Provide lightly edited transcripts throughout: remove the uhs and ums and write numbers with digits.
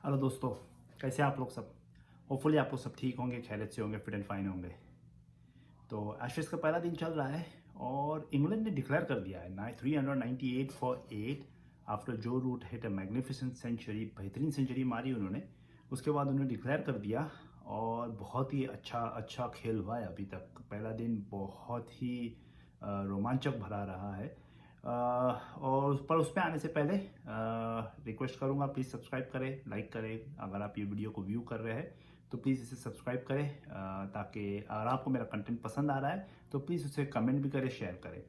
Hello दोस्तों, कैसे हैं आप लोग सब। होपफुली आप लोग सब ठीक होंगे, खैरियत से होंगे, फिट एंड फाइन होंगे। तो एशेज का पहला दिन चल रहा है और इंग्लैंड ने डिक्लेयर कर दिया है 398 for 8 after Joe Root hit a magnificent century. बेहतरीन सेंचुरी मारी उन्होंने। उसके बाद उन्होंने डिक्लेयर कर दिया और बहुत ही अच्छा अच्छा खेल हुआ है अभी तक। पहला दिन बहुत ही रोमांचक भरा रहा है। और पर उस पर आने से पहले रिक्वेस्ट करूंगा, प्लीज़ सब्सक्राइब करें, लाइक करें। अगर आप ये वीडियो को व्यू कर रहे हैं तो प्लीज़ इसे सब्सक्राइब करें, ताकि अगर आपको मेरा कंटेंट पसंद आ रहा है तो प्लीज़ उसे कमेंट भी करें, शेयर करें।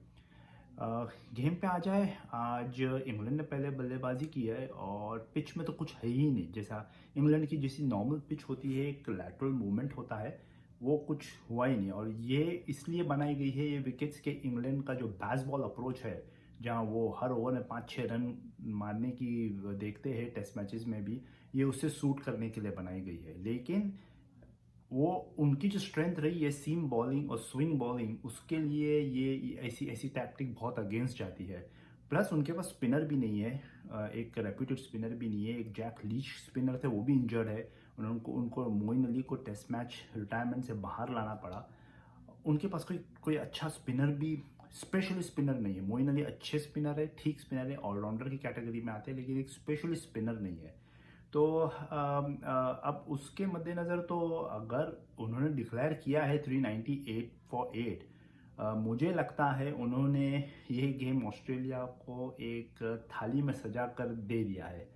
गेम पे आ जाए। आज इंग्लैंड ने पहले बल्लेबाजी की है और पिच में तो कुछ है ही नहीं। जैसा इंग्लैंड की जैसी नॉर्मल पिच होती है, एक लैटरल मूवमेंट होता है, वो कुछ हुआ ही नहीं। और ये इसलिए बनाई गई है ये विकेट्स के, इंग्लैंड का जो बेसबॉल अप्रोच है, जहां वो हर ओवर में 5-6 रन मारने की देखते हैं टेस्ट मैचेस में भी, ये उससे सूट करने के लिए बनाई गई है। लेकिन वो उनकी जो स्ट्रेंथ रही है सीम बॉलिंग और स्विंग बॉलिंग, उसके लिए ये ऐसी ऐसी टैक्टिक बहुत अगेंस्ट जाती है। प्लस उनके पास स्पिनर भी नहीं है, एक रेप्यूटेड स्पिनर भी नहीं है। एक जैक लीच स्पिनर थे, वो भी इंजर्ड है। उनको उनको मोइन अली को टेस्ट मैच रिटायरमेंट से बाहर लाना पड़ा। उनके पास कोई कोई अच्छा स्पिनर भी, स्पेशली स्पिनर नहीं है। मोइन अली अच्छे स्पिनर है, ठीक स्पिनर है, ऑलराउंडर की कैटेगरी में आते हैं, लेकिन एक स्पेशली स्पिनर नहीं है। तो अब उसके मद्देनज़र तो अगर उन्होंने डिक्लेयर किया है 398 फॉर 8, मुझे लगता है उन्होंने ये गेम ऑस्ट्रेलिया को एक थाली में सजा कर दे दिया है।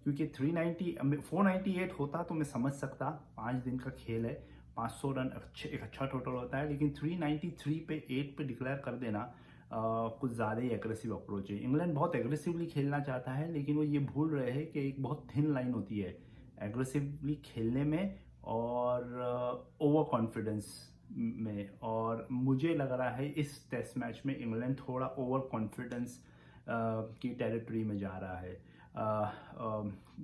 क्योंकि 390 498 होता तो मैं समझ सकता, 5 दिन का खेल है, 500 रन अच्छे, एक अच्छा टोटल होता है। लेकिन 393 पे 8 पे डिक्लेयर कर देना कुछ ज़्यादा ही एग्रेसिव अप्रोच है। इंग्लैंड बहुत एग्रेसिवली खेलना चाहता है, लेकिन वो ये भूल रहे हैं कि एक बहुत थिन लाइन होती है एग्रेसिवली खेलने में और ओवर कॉन्फिडेंस में। और मुझे लग रहा है इस टेस्ट मैच में इंग्लैंड थोड़ा ओवर कॉन्फिडेंस की टेरिटरी में जा रहा है।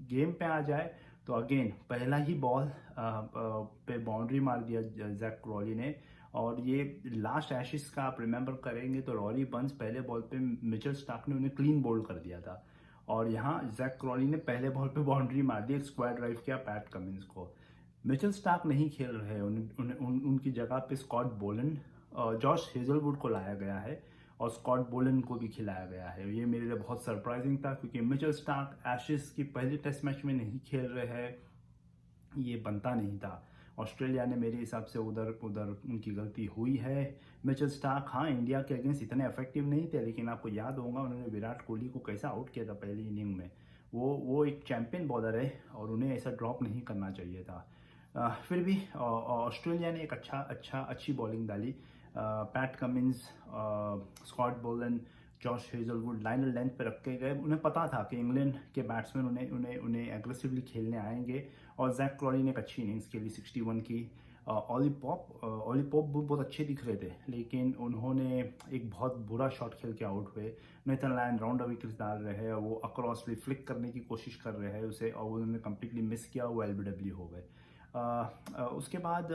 गेम पे आ जाए तो अगेन पहला ही बॉल पे बाउंड्री मार दिया जैक क्रॉली ने। और ये लास्ट एशेज का आप रिमेंबर करेंगे तो रॉरी बंस पहले बॉल पे मिचेल स्टार्क ने उन्हें क्लीन बोल्ड कर दिया था। और यहाँ जैक क्रॉली ने पहले बॉल पे बाउंड्री मार दी, एक स्क्वायर ड्राइव किया पैट कमिंस को। मिचेल स्टार्क नहीं खेल रहे हैं, उनकी जगह पे स्कॉट बोलन, जॉश हेजलवुड को लाया गया है और स्कॉट बोलन को भी खिलाया गया है। ये मेरे लिए बहुत सरप्राइजिंग था, क्योंकि मिचेल स्टार्क एशेज की पहले टेस्ट मैच में नहीं खेल रहे हैं, ये बनता नहीं था। ऑस्ट्रेलिया ने मेरे हिसाब से उधर उधर उनकी गलती हुई है। मिचेल स्टार्क हाँ इंडिया के अगेंस्ट इतने इफेक्टिव नहीं थे, लेकिन आपको याद होगा उन्होंने विराट कोहली को कैसा आउट किया था पहली इनिंग में। वो एक चैंपियन बॉलर है और उन्हें ऐसा ड्रॉप नहीं करना चाहिए था। फिर भी ऑस्ट्रेलिया ने एक अच्छी बॉलिंग डाली। पैट कमिंस, स्कॉट बोलन, जॉश हेजलवुड लाइन लेंथ पे रख के गए। उन्हें पता था कि इंग्लैंड के बैट्समैन उन्हें उन्हें उन्हें एग्रेसिवली खेलने आएंगे। और जैक क्रॉली ने एक अच्छी इनिंग्स खेली 61 की। ऑली पॉप भी बहुत अच्छे दिख रहे थे, लेकिन उन्होंने एक बहुत बुरा शॉट खेल के आउट हुए। नेथन लायन राउंड विकेट्स डाल रहे हैं, वो अक्रॉसली फ्लिक करने की कोशिश कर रहे हैं उसे, और उन्होंने कंप्लीटली मिस किया, वो एलबीडब्ल्यू हो गए। उसके बाद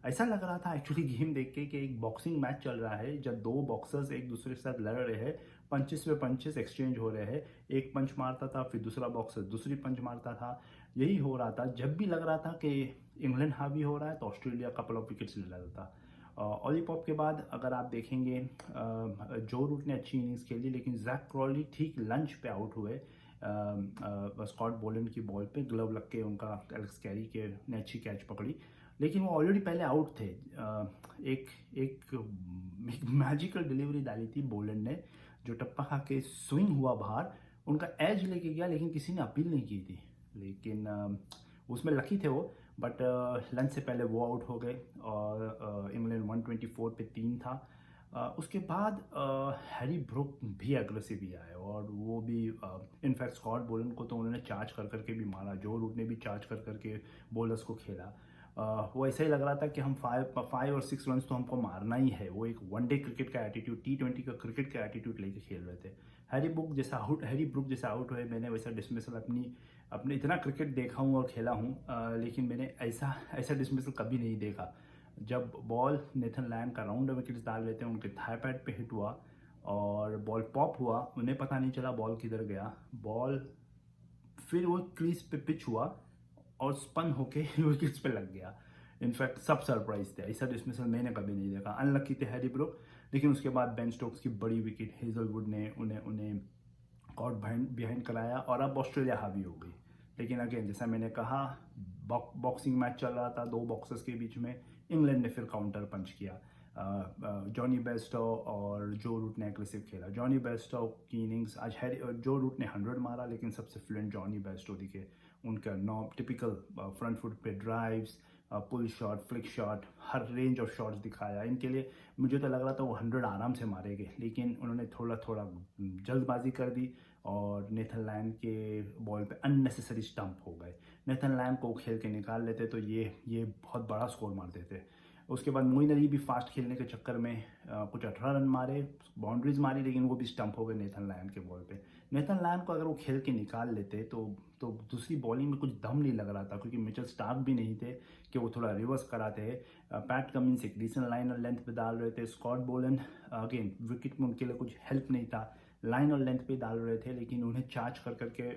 ऐसा लग रहा था एक्चुअली गेम देख के कि एक बॉक्सिंग मैच चल रहा है, जब दो बॉक्सर्स एक दूसरे के साथ लड़ रहे हैं, पंचेस पे पंचेस एक्सचेंज हो रहे हैं। एक पंच मारता था, फिर दूसरा बॉक्सर दूसरी पंच मारता था। यही हो रहा था। जब भी लग रहा था कि इंग्लैंड हावी हो रहा है तो ऑस्ट्रेलिया कपल ऑफ विकेट्स ले रहा था। ऑली पॉप के बाद अगर आप देखेंगे, जो रूट ने अच्छी इनिंग्स खेली, लेकिन जैक क्रॉली ठीक लंच पे आउट हुए। स्कॉट बोलन की बॉल पे ग्लव लग के उनका एलेक्स कैरी के ने अच्छी कैच पकड़ी, लेकिन वो ऑलरेडी पहले आउट थे। एक एक मैजिकल डिलीवरी डाली थी बोलन ने, जो टप्पा खा के स्विंग हुआ बाहर, उनका एज लेके गया, लेकिन किसी ने अपील नहीं की थी। लेकिन उसमें लकी थे वो, बट लंच से पहले वो आउट हो गए और इंग्लैंड 124 पे 3 था। उसके बाद हैरी ब्रुक भी एग्रेसिव ही आए और वो भी इनफैक्ट स्कॉट बोलन को तो उन्होंने चार्ज कर करके भी मारा। जो रूट ने भी चार्ज कर करके बॉलर्स को खेला। वो ऐसा ही लग रहा था कि हम 5 और 6 रन तो हमको मारना ही है। वो एक वनडे क्रिकेट का एटीट्यूड, T20 का क्रिकेट का एटीट्यूड लेके खेल रहे थे। हैरी ब्रुक जैसा आउट हुए, मैंने वैसा डिसमिसल अपने इतना क्रिकेट देखा हूँ और खेला हूँ, लेकिन मैंने ऐसा ऐसा डिसमिसल कभी नहीं देखा। जब बॉल नेथन लायन का राउंड विकेट्स डाल लेते हैं, उनके थाई पैड पे हिट हुआ और बॉल पॉप हुआ, उन्हें पता नहीं चला बॉल किधर गया। बॉल फिर वो क्रीज पे पिच हुआ और स्पन होके विकेट्स पे लग गया। इनफैक्ट सब सरप्राइज थे, ऐसा डिसमिसल मैंने कभी नहीं देखा। अनलकी थे हैरी ब्रूक, लेकिन उसके बाद बेन स्टोक्स की बड़ी विकेट हेजलवुड ने उन्हें कॉट बिहाइंड कराया और अब ऑस्ट्रेलिया हावी हो गई। लेकिन अगेन जैसा मैंने कहा, बॉक्सिंग मैच चल रहा था 2 बॉक्सर्स के बीच में, इंग्लैंड ने फिर काउंटर पंच किया। जॉनी बेस्टो और जो रूट ने एग्रेसिव खेला। जॉनी बेस्टो की इनिंग्स आज जो रूट ने 100 मारा, लेकिन सबसे फ्लुएंट जॉनी बेस्टो दिखे। उनका टिपिकल फ्रंट फुट पे drives, pull shot, flick shot, हर रेंज ऑफ शॉट्स दिखाया। इनके लिए मुझे तो लग रहा था वो 100 आराम से मारेंगे, लेकिन उन्होंने थोड़ा थोड़ा जल्दबाजी कर दी और नेथन लायन के बॉल पे अननेसेसरी स्टंप हो गए। नेथन लायन को खेल के निकाल लेते तो ये बहुत बड़ा स्कोर मार देते। उसके बाद मोइन अली भी फास्ट खेलने के चक्कर में कुछ 18 रन मारे, बाउंड्रीज मारी, लेकिन वो भी स्टंप हो गए नेथन लायन के बॉल पे। नेथन लायन को अगर वो खेल के निकाल लेते तो दूसरी बॉलिंग में कुछ दम नहीं लग रहा था, क्योंकि मिचेल स्टार्क भी नहीं थे कि वो थोड़ा रिवर्स कराते। पैट कमिंस एक डिसेंट लाइन और लेंथ पे डाल रहे थे। स्कॉट बोलन अगेन विकेट में उनके लिए कुछ हेल्प नहीं था, लाइन और लेंथ पे डाल रहे थे, लेकिन उन्हें चार्ज करके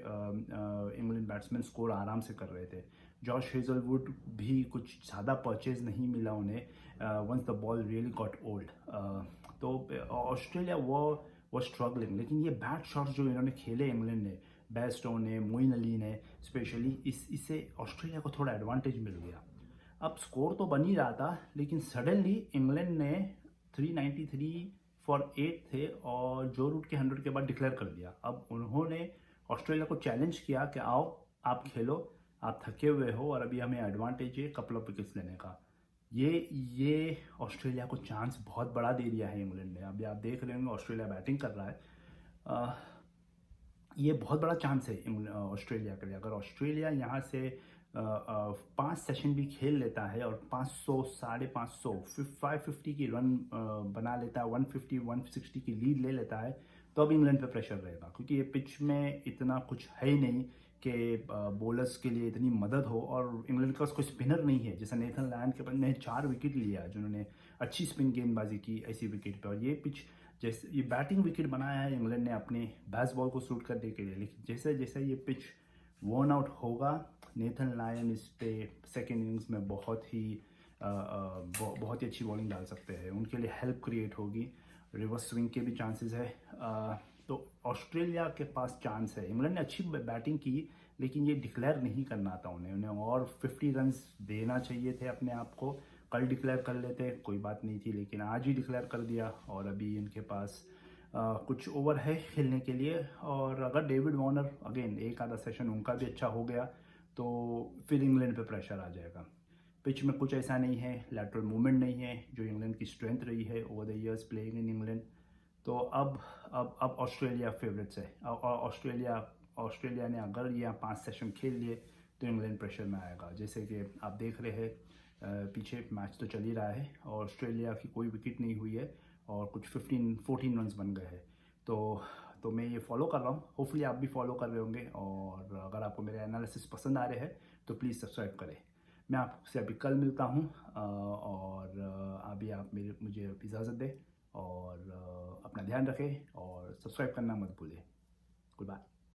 इंग्लैंड बैट्समैन स्कोर आराम से कर रहे थे। जॉश हेजलवुड भी कुछ ज़्यादा परचेज नहीं मिला उन्हें once the ball really got old. तो ऑस्ट्रेलिया वो स्ट्रगलिंग, लेकिन ये बैड शॉट्स जो इन्होंने खेले इंग्लैंड ने, बेस्टो ने, मोइन अली ने स्पेशली, इससे ऑस्ट्रेलिया को थोड़ा एडवांटेज मिल गया। अब स्कोर तो बन ही रहा था, लेकिन सडनली इंग्लैंड ने 393 फॉर 8 थे और जो रूट के 100 के बाद डिक्लेयर कर दिया। अब उन्होंने ऑस्ट्रेलिया को चैलेंज किया कि आओ आप खेलो, आप थके हुए हो और अभी हमें एडवांटेज है कपल ऑफ विकेट्स लेने का। ये ऑस्ट्रेलिया को चांस बहुत बड़ा दे दिया है इंग्लैंड ने। अभी आप देख रहे होंगे ऑस्ट्रेलिया बैटिंग कर रहा है। ये बहुत बड़ा चांस है ऑस्ट्रेलिया के लिए। अगर ऑस्ट्रेलिया यहाँ से 5 सेशन भी खेल लेता है और 500, 550, 550 की रन बना लेता है, 150, 160 की लीड ले लेता है, तो अब इंग्लैंड पे प्रेशर रहेगा, क्योंकि ये पिच में इतना कुछ है ही नहीं कि बॉलर्स के लिए इतनी मदद हो। और इंग्लैंड के पास कोई स्पिनर नहीं है, जैसे नेथन लायन के पास ने 4 विकेट लिया जिन्होंने अच्छी स्पिन गेंदबाजी की ऐसी विकेट पे। और ये पिच जैसे ये बैटिंग विकेट बनाया है इंग्लैंड ने अपने बेस बॉल को सूट करने के लिए, लेकिन जैसे जैसे ये पिच वर्न आउट होगा, नेथन लायन इस पे सेकेंड इनिंग्स में बहुत ही अच्छी बॉलिंग डाल सकते हैं। उनके लिए हेल्प क्रिएट होगी, रिवर्स स्विंग के भी चांसेस है। तो ऑस्ट्रेलिया के पास चांस है। इंग्लैंड ने अच्छी बैटिंग की, लेकिन ये डिक्लेयर नहीं करना था उन्हें और 50 रन देना चाहिए थे अपने आप को। कल डिक्लेयर कर लेते कोई बात नहीं थी, लेकिन आज ही डिक्लेयर कर दिया और अभी इनके पास कुछ ओवर है खेलने के लिए। और अगर डेविड वार्नर अगेन एक आधा सेशन उनका भी अच्छा हो गया तो फिर इंग्लैंड पे प्रेशर आ जाएगा। पिच में कुछ ऐसा नहीं है, लैटरल मूवमेंट नहीं है जो इंग्लैंड की स्ट्रेंथ रही है over the years playing in England. तो अब ऑस्ट्रेलिया फेवरेट्स है। ऑस्ट्रेलिया ने अगर ये 5 सेशन खेल लिए तो इंग्लैंड प्रेशर में आएगा। जैसे कि आप देख रहे हैं पीछे मैच तो चल ही रहा है, ऑस्ट्रेलिया की कोई विकेट नहीं हुई है और कुछ 14 रन्स बन गए हैं। तो मैं ये फॉलो कर रहा हूँ, होपफुली आप भी फॉलो कर रहे होंगे। और अगर आपको मेरे एनालिसिस पसंद आ रहे हैं तो प्लीज़ सब्सक्राइब करें। मैं आपसे अभी कल मिलता हूँ और अभी आप मुझे इजाज़त दें और अपना ध्यान रखें और सब्सक्राइब करना मत भूलें। Good bye.